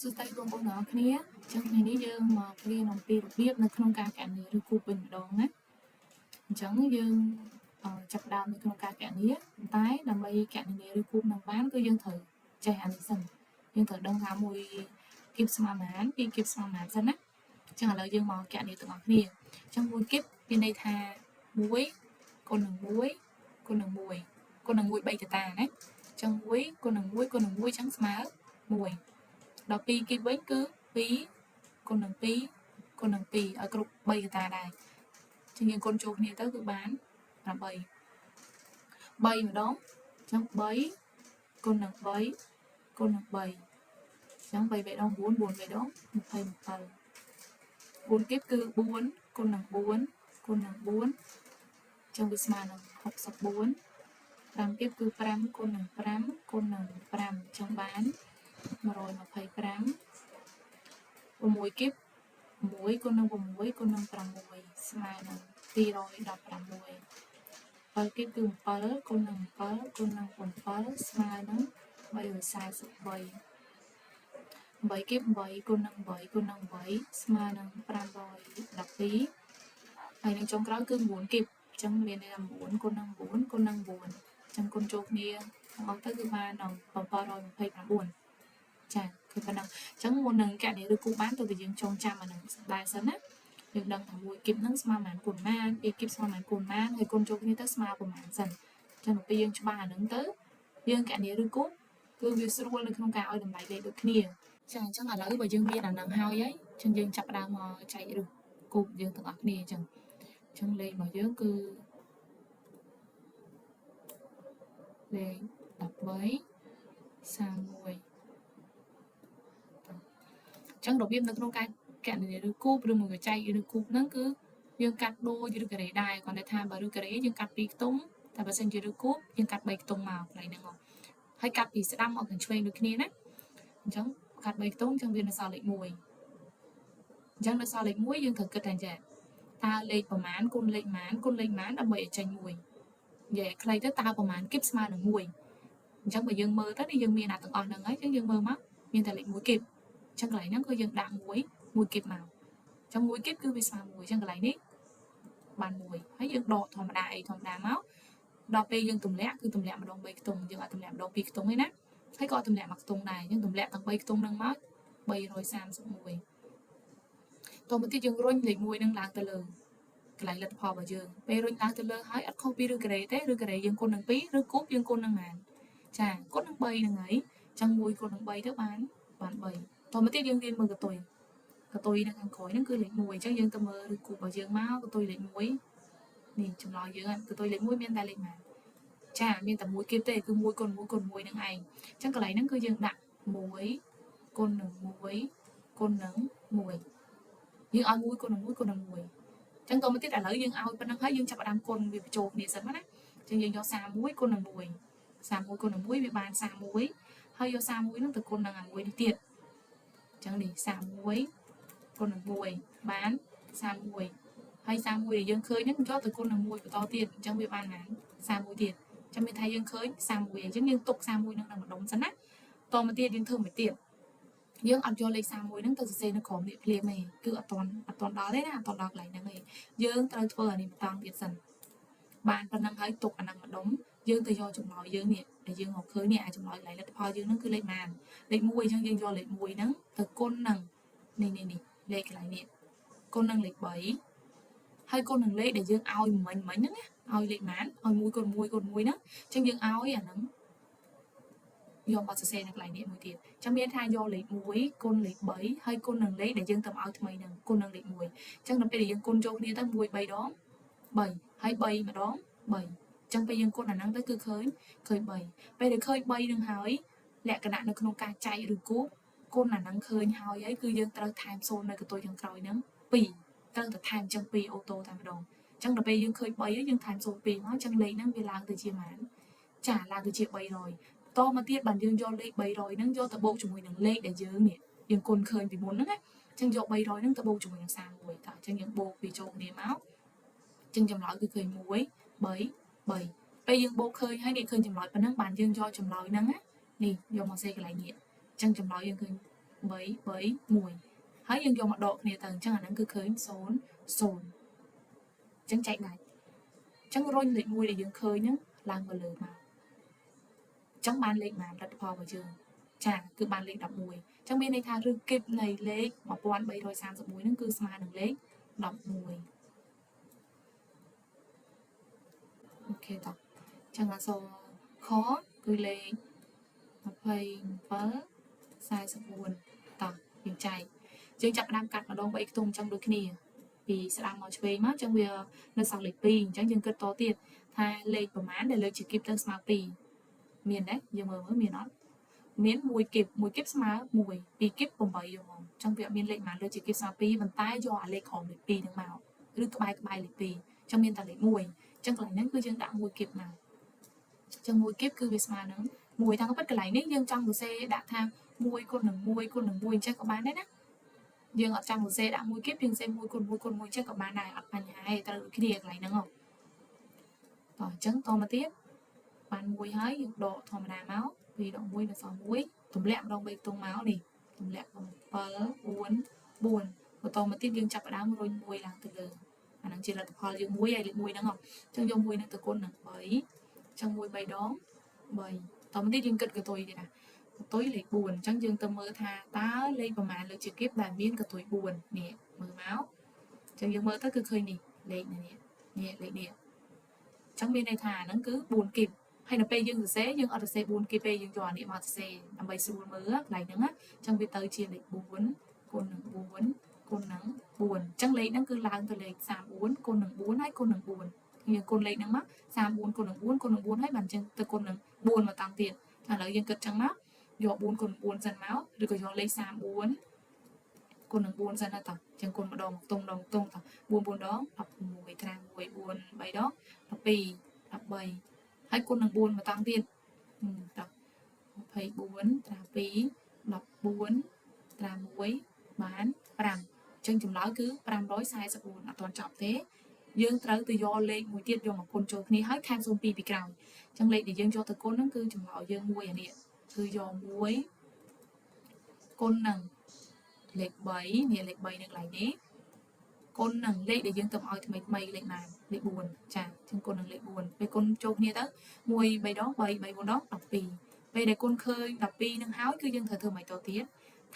សួស្តីបងប្អូនទាំងអស់គ្នាចឹងថ្ងៃនេះយើងមករៀនអំពីរបៀបនៅក្នុងការកណនីឬគូវិញម្ដងណាអញ្ចឹងយើងចាប់ផ្ដើមនៅក្នុងការកណនីតែដើម្បីកណនីឬគូនឹងបានគឺយើងត្រូវចេះអានេះសិនយើងត្រូវដឹងថាមួយគីបស្មើប៉ុន្មានពីរគីបស្មើប៉ុន្មានសិនណាអញ្ចឹងឥឡូវយើងមកកណនីទាំងអស់គ្នាអញ្ចឹងមួយគីបមានន័យថា1គុណនឹង1គុណនឹង1គុណនឹង1 3កតាណាអញ្ចឹង1គុណនឹង1គុណនឹង1អញ្ចឹងស្មើ1ដល់2គីបវិញគឺ2គុណនឹង2គុណនឹង2ឲ្យគ្រប់3កតាដែរអញ្ចឹងយើងគុណចូលគ្នាទៅគឺបាន8 3ម្ដងអញ្ចឹង3គុណនឹង3គុណនឹង3អញ្ចឹង3 3ដង4 4 3ដង27 4គីបគឺ4គុណនឹង4គុណនឹង4អញ្ចឹងវាស្មើនឹង64 5គីបគឺ5គុណនឹង5គុណនឹង5អញ្ចឹងបាន125 6គីប6គុណនឹង6គុណនឹង6ស្មើនឹង216 7គីបគឺ7គុណនឹង7គុណនឹង7ស្មើនឹង343 8គីប8គុណនឹង8គុណនឹង8ស្មើនឹង512ហើយនៅចុងក្រោយគឺ9គីបអញ្ចឹងមានន័យថា9គុណនឹង9គុណនឹង4អញ្ចឹងគុណចូលគ្នាទាំងអស់ទៅគឺបាន729ចាគឺប៉ុណ្ណឹងអញ្ចឹងមុននឹងកណនីឬគូបានទៅយើងចងចាំអានឹងដែរសិនណាយើងដឹងថាមួយគីបហ្នឹងស្មើប៉ុន្មានគុណប៉ុន្មានពីរគីបស្មើប៉ុន្មានគុណប៉ុន្មានហើយគុណចូលគ្នាទៅស្មើប៉ុន្មានសិនអញ្ចឹងដល់ពេលយើងច្បាស់អានឹងទៅយើងកណនីឬគូគឺវាស្រួលនៅក្នុងការឲ្យតម្លៃលេខដូចគ្នាចាអញ្ចឹងឥឡូវបើយើងមានអានឹងហើយអញ្ចឹងយើងចាប់ផ្ដើមមកចែកឬគូយើងទាំងអស់គ្នាអញ្ចឹងលេខរបស់យើងគឺលេខ13 31ចឹងរបៀបនៅក្នុងការកណនីឬគូបឬមួយចែកឬគូបហ្នឹងគឺយើងកាត់ដូចឬការ៉េដែរគ្រាន់តែថាបើឬការ៉េយើងកាត់2ខ្ទង់តែបើសិនជាឬគូបយើងកាត់3ខ្ទង់មកកន្លែងហ្នឹងមកហើយកាត់ពីស្ដាំមកខាងឆ្វេងដូចគ្នាណាអញ្ចឹងកាត់3ខ្ទង់អញ្ចឹងវានៅសល់លេខ1អញ្ចឹងនៅសល់លេខ1យើងត្រូវគិតថាចេះតើលេខប្រមាណគុណលេខប៉ុន្មានគុណលេខប៉ុន្មានដើម្បីឲ្យចេញ1និយាយខ្លីទៅតើប្រមាណគីបស្មើនឹង1អញ្ចឹងបើយើងមើលទៅនេះយើងមានអាទាំងអស់ហ្នឹងហើយអញ្ចឹងយើងមើលមកមានតែលេខ1គីបអញ្ចឹងកន្លែងហ្នឹងគឺយើងដាក់1គីបមកអញ្ចឹង1គីបគឺវាស្មើ1អញ្ចឹងកន្លែងនេះបាន1ហើយយើងដកធម្មតាធម្មតាមកដល់ពេលយើងទម្លាក់គឺទម្លាក់ម្ដង3ខ្ទង់យើងអត់ទម្លាក់ម្ដង2ខ្ទង់ទេណាហើយក៏ទម្លាក់មួយខ្ទង់ដែរអញ្ចឹងទម្លាក់ទាំង3ខ្ទង់ហ្នឹងមក331តទៅទៀតយើងរុញលេខ1ហ្នឹងឡើងទៅលើកន្លែងលទ្ធផលរបស់យើងពេលរុញឡើងទៅលើហើយអត់ខុសពីឬការ៉េទេឬការ៉េយើងគុណនឹង2ឬគូបយើងគុណនឹងប៉ុន្មានចាគុណនឹង3ហ្នឹងហើយអញ្ចឹង1គុណនឹង3ទៅបាន3តមកទៀតយើងរៀនមើលកតុយនៅខាងក្រោយហ្នឹងគឺលេខ1អញ្ចឹងយើងទៅមើលឬគូបរបស់យើងមកកតុយលេខ1នេះចម្លើយយើងកតុយលេខ1មានតែលេខប៉ុន្មានចាមានតែ1គីបទេគឺ1គុណ1គុណ1ហ្នឹងឯងអញ្ចឹងកន្លែងហ្នឹងគឺយើងដាក់1គុណនឹង1គុណនឹង1យើងឲ្យ1គុណនឹង1គុណនឹង1អញ្ចឹងតមកទៀតឥឡូវយើងឲ្យប៉ុណ្ណឹងហើយយើងចាប់ផ្ដើមគុណវាបញ្ចូលគ្នាសិនណាអញ្ចឹងយើងយក31គុណនឹង1 31គុណនឹង1វាបាន31ហើយយក31ហ្នឹងទៅគុណនឹងអា1នេះទៀតអញ្ចឹងនេះ31គុណនឹង1បាន31ហើយ31ដែលយើងឃើញហ្នឹងយកទៅគុណនឹង1បន្តទៀតអញ្ចឹងវាបានប៉ុន្មាន31ទៀតអញ្ចឹងមានថាយើងឃើញ31អញ្ចឹងយើងទុក31ហ្នឹងម្ដុំសិនណាតមកទៀតយើងធ្វើមួយទៀតយើងអត់យកលេខ31ហ្នឹងទៅសរសេរនៅក្រោមនេះភ្លាមទេគឺអត់តន់ដល់ទេណាអត់តន់ដល់កន្លែងហ្នឹងទេយើងត្រូវធ្វើអានេះបន្តទៀតសិនបានប៉ុណ្ណឹងហើយទុកអាហ្នឹងម្ដុំយើងទៅយកចម្លើយយើងនេះដែលយើងរកឃើញនេះអាចចម្លើយកន្លែងលទ្ធផលយើងហ្នឹងគឺលេខប៉ុន្មានលេខ1អញ្ចឹងយើងយកលេខ1ហ្នឹងទៅគុណនឹងនេះលេខកន្លែងនេះគុណនឹងលេខ3ហើយគុណនឹងលេខដែលយើងឲ្យមិញហ្នឹងណាឲ្យលេខប៉ុន្មានឲ្យ1គុណ1គុណ1ហ្នឹងអញ្ចឹងយើងឲ្យអាហ្នឹងយកមកសរសេរនៅកន្លែងនេះមួយទៀតអញ្ចឹងមានថាយកលេខ1គុណលេខ3ហើយគុណនឹងលេខដែលយើងទៅឲ្យថ្មីហ្នឹងគុណនឹងលេខ1អញ្ចឹងដល់ពេលដែលយើងគុណចូលគ្នាទៅ1 3ដង3ហើយ3ម្ដង3អញ្ចឹងពេលយើងគុណអាហ្នឹងទៅគឺឃើញ3ពេលដែលឃើញ3នឹងហើយលក្ខណៈនៅក្នុងការចែកឬគូបគុណអាហ្នឹងឃើញហើយគឺយើងត្រូវថែម0នៅកន្ទុយខាងក្រោយហ្នឹង2ត្រូវតែថែមអញ្ចឹង2អូតូតែម្ដងអញ្ចឹងដល់ពេលយើងឃើញ3ហើយយើងថែម0 2មកអញ្ចឹងលេខហ្នឹងវាឡើងទៅជាប៉ុន្មានចាឡើងទៅជា300តមកទៀតបានយើងយកលេខ300ហ្នឹងយកទៅបូកជាមួយនឹងលេខដែលយើងនេះយើងគុណឃើញពីមុនហ្នឹងណាអញ្ចឹងយក300ហ្នឹងទៅបូកជាមួយនឹង31តើអញ្ចឹងយើងបូកវាចូលគ្នាមកអញ្ចឹងចម្លើយគឺឃើញ1 3 3ពេលយើងបូកឃើញហើយនេះឃើញចម្លើយប៉ុណ្ណឹងបានយើងយកចម្លើយហ្នឹងណានេះយកមកសេកន្លែងនេះអញ្ចឹងចម្លើយយើងឃើញ 3 ហើយយើងយកមកដកគ្នាទៅអញ្ចឹងអាហ្នឹងគឺឃើញ0 0អញ្ចឹងចែកដាច់អញ្ចឹងរុញលេខ1ដែលយើងឃើញហ្នឹងឡើងមកលើមកអញ្ចឹងបានលេខបានលទ្ធផលរបស់យើងចាគឺបានលេខ11អញ្ចឹងមានន័យថាឬគិតនៃលេខ1331ហ្នឹងគឺស្មើនឹងលេខ11អូខេតោះអញ្ចឹងអក្សរខគឺលេខ27 44តោះយើងចែកយើងចាប់ផ្ដើមកាត់ម្ដង3ខ្ទង់អញ្ចឹងដូចគ្នាពីស្ដាំមកឆ្វេងមកអញ្ចឹងវានៅសល់លេខ2អញ្ចឹងយើងគិតតទៀតថាលេខប្រមាណដែលលើកជាគីបទៅស្មើ2មានទេយើងមើលមានអត់មាន1គីបស្មើ1 2គីប8យកមកអញ្ចឹងវាអត់មានលេខប៉ុន្មានលើកជាគីបស្មើ2ប៉ុន្តែយកអាលេខក្រោមលេខ2ហ្នឹងមកឬក្បែរលេខ2អញ្ចឹងមានតែលេខ1អញ្ចឹងកន្លែងហ្នឹងគឺយើងដាក់1គីបមកអញ្ចឹង1គីបគឺវាស្មើនឹង1តាមពិតកន្លែងនេះយើងចង់សរសេរដាក់ថា1គុណនឹង1គុណនឹង1អញ្ចឹងក៏បានដែរណាយើងអត់ចង់សរសេរដាក់1គីបយើងសរសេរ1គុណ1គុណ1អញ្ចឹងក៏បានដែរអត់បញ្ហាទេត្រូវដូចគ្នាកន្លែងហ្នឹងហ៎តោះអញ្ចឹងតមកទៀតបាន1ហើយយើងដកធម្មតាមក2ដក1នៅសល់1ទម្លាក់ម្ដង3ខ្ទង់មកនេះទម្លាក់7 4 4បន្តមកទៀតយើងចាប់ផ្ដើមរុញ1ឡើងទៅលើអាហ្នឹងជាលទ្ធផលយើង1ហើយលេខ1ហ្នឹងហ៎អញ្ចឹងយក1នឹងទៅគុណនឹង3អញ្ចឹង1 3ដង3តមកទៀតយើងគិតកតុយទៀតណាកតុយលេខ4អញ្ចឹងយើងទៅមើលថាតើលេខប្រមាណលើកជាគៀបដែលមានកតុយ4នេះមើលមកអញ្ចឹងយើងមើលទៅគឺឃើញនេះលេខនេះលេខនេះអញ្ចឹងមានន័យថាហ្នឹងគឺ4គីបហើយនៅពេលយើងសរសេរយើងអត់សរសេរ4គីបទេយើងយកអានេះមកសរសេរដើម្បីស្រួលមើលកន្លែងហ្នឹងណាអញ្ចឹងវាទៅជាលេខ4គុណនឹង4គុណនឹង4អញ្ចឹងលេខហ្នឹងគឺឡើងទៅលេខ34គុណនឹង4ហើយគុណនឹង4យើងគុណលេខហ្នឹងមក34គុណនឹង4គុណនឹង4ហើយបានអញ្ចឹងទៅគុណនឹង4មកតាំងទៀតឥឡូវយើងគិតចឹងមកយក4គុណ4សិនមកឬក៏យកលេខ34គុណនឹង4សិនណាតោះអញ្ចឹងគុណម្ដងមកតុងដងតុងតោះ4 4ដង16ត្រា1 4 3ដង12 13ហើយគុណនឹង4មកតាំងទៀតតោះ24ត្រា2 14ត្រា1បាន5អញ្ចឹងចម្លើយគឺ544អត់ទាន់ចប់ទេយើងត្រូវទៅយកលេខមួយទៀតយកមកគុណចូលគ្នាហើយថែម02ពីក្រោយអញ្ចឹងលេខដែលយើងយកទៅគុណហ្នឹងគឺចម្លើយយើង1អានេះគឺយក1គុណនឹងលេខ3នេះលេខ3នៅកន្លែងនេះគុណនឹងលេខដែលយើងទៅឲ្យថ្មីលេខណាលេខ4ចាអញ្ចឹងគុណនឹងលេខ4ពេលគុណចូលគ្នាទៅ1 3ដង3 3 4ដង12ពេលដែលគុណឃើញ12នឹងហើយគឺយើងត្រូវធ្វើមិនតទៀត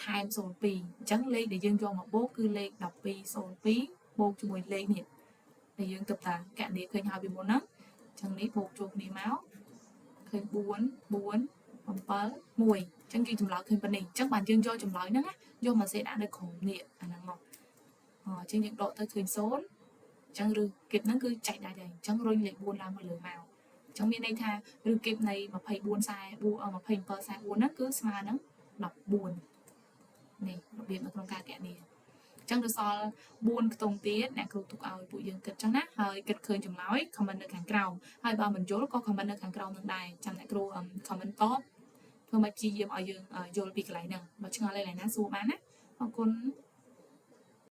ថែម02អញ្ចឹងលេខដែលយើងយកមកបូកគឺលេខ1202បូកជាមួយលេខនេះដែលយើងទៅតាកណនីឃើញហើយពីមុនហ្នឹងអញ្ចឹងនេះបូកចូលគ្នាមកឃើញ4 4 7 1អញ្ចឹងយើងចម្លើយឃើញប៉ុណ្នេះអញ្ចឹងបានយើងយកចម្លើយហ្នឹងណាយកមកសេដាក់នៅក្រោមនេះអាហ្នឹងមកអញ្ចឹងយើងដកទៅឃើញ0អញ្ចឹងឬគីបហ្នឹងគឺចែកដាច់ហើយអញ្ចឹងរុញលេខ4ឡើងមកលើមកអញ្ចឹងមានន័យថាឬគីបនៃ24 44 27 44ហ្នឹងគឺស្មើនឹង14នេះរបៀបនៅក្នុងការគណនាអញ្ចឹងទៅសល់4ខ្ទង់ទៀតអ្នកគ្រូទុកឲ្យពួកយើងគិតចឹងណាហើយគិតឃើញចម្លើយ comment នៅខាងក្រោមហើយបើមិនយល់ក៏ comment នៅខាងក្រោមនឹងដែរចាំអ្នកគ្រូ comment តបធ្វើមកព្យាយាមឲ្យយើងយល់ពីកន្លែងហ្នឹងបើឆ្ងល់កន្លែងណាសួរបានណាអរគុណ